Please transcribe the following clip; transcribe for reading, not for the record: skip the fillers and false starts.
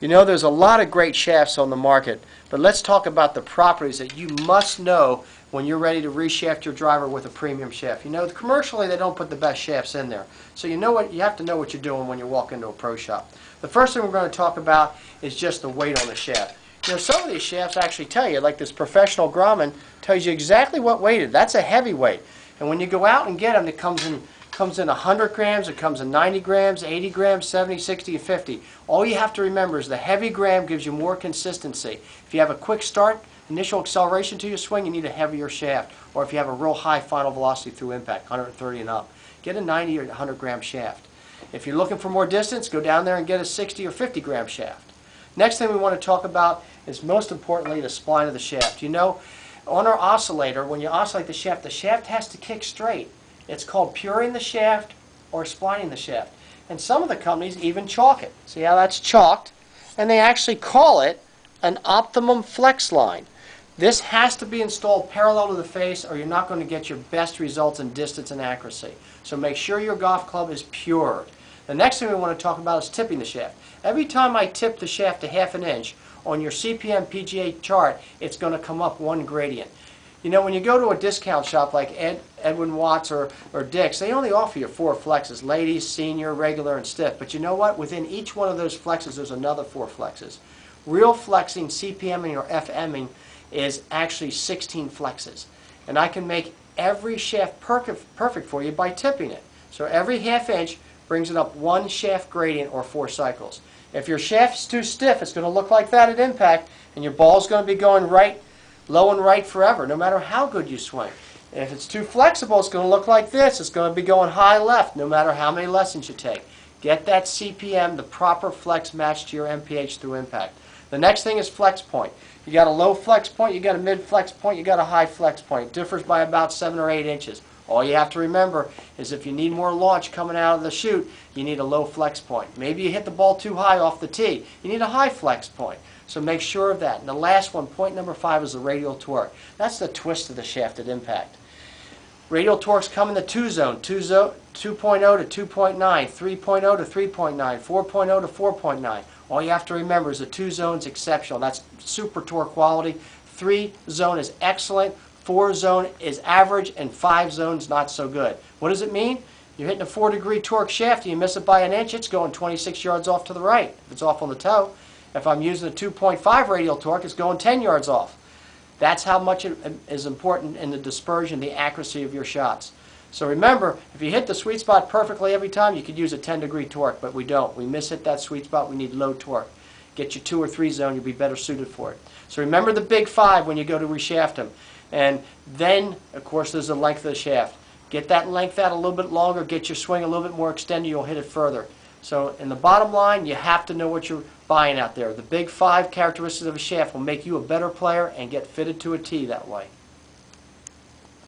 You know, there's a lot of great shafts on the market, but let's talk about the properties that you must know when you're ready to reshaft your driver with a premium shaft. You know, commercially they don't put the best shafts in there. So you have to know what you're doing when you walk into a pro shop. The first thing we're going to talk about is just the weight on the shaft. You know, some of these shafts actually tell you, like this professional Grumman tells you exactly what weight it is. That's a heavy weight. And when you go out and get them, it comes in 100 grams, it comes in 90 grams, 80 grams, 70, 60, and 50. All you have to remember is the heavy gram gives you more consistency. If you have a quick start, initial acceleration to your swing, you need a heavier shaft. Or if you have a real high final velocity through impact, 130 and up, get a 90 or 100 gram shaft. If you're looking for more distance, go down there and get a 60 or 50 gram shaft. Next thing we want to talk about is, most importantly, the spline of the shaft. You know, on our oscillator, when you oscillate the shaft has to kick straight. It's called puring the shaft or splining the shaft. And some of the companies even chalk it. See how that's chalked? And they actually call it an optimum flex line. This has to be installed parallel to the face, or you're not going to get your best results in distance and accuracy. So make sure your golf club is pure. The next thing we want to talk about is tipping the shaft. Every time I tip the shaft a ½ inch on your CPM PGA chart, it's going to come up one gradient. You know, when you go to a discount shop like Edwin Watts or Dick's, they only offer you 4 flexes: ladies, senior, regular, and stiff. But you know what? Within each one of those flexes, there's another 4 flexes. Real flexing, CPMing, or FMing is actually 16 flexes. And I can make every shaft perfect for you by tipping it. So every ½ inch brings it up 1 shaft gradient or 4 cycles. If your shaft's too stiff, it's going to look like that at impact, and your ball's going to be going right, low and right forever, no matter how good you swing. And if it's too flexible, it's going to look like this. It's going to be going high left, no matter how many lessons you take. Get that CPM, the proper flex matched to your MPH through impact. The next thing is flex point. You got a low flex point, you got a mid flex point, you got a high flex point. It differs by about 7 or 8 inches. All you have to remember is if you need more launch coming out of the chute, you need a low flex point. Maybe you hit the ball too high off the tee. You need a high flex point. So make sure of that. And the last one, point number 5, is the radial torque. That's the twist of the shaft at impact. Radial torques come in the 2 zone, 2.0 to 2.9, 3.0 to 3.9, 4.0 to 4.9. All you have to remember is the 2 zone's exceptional. That's super torque quality. 3 zone is excellent, 4 zone is average, and 5 zone's not so good. What does it mean? You're hitting a 4-degree torque shaft and you miss it by an inch, it's going 26 yards off to the right if it's off on the toe. If I'm using a 2.5 radial torque, it's going 10 yards off. That's how much it is important in the dispersion, the accuracy of your shots. So remember, if you hit the sweet spot perfectly every time, you could use a 10-degree torque, but we don't. We miss-hit that sweet spot. We need low torque. Get your 2 or 3 zone, you'll be better suited for it. So remember the big 5 when you go to reshaft them. And then, of course, there's the length of the shaft. Get that length out a little bit longer, get your swing a little bit more extended, you'll hit it further. So in the bottom line, you have to know what you're buying out there. The big 5 characteristics of a shaft will make you a better player and get fitted to a tee that way.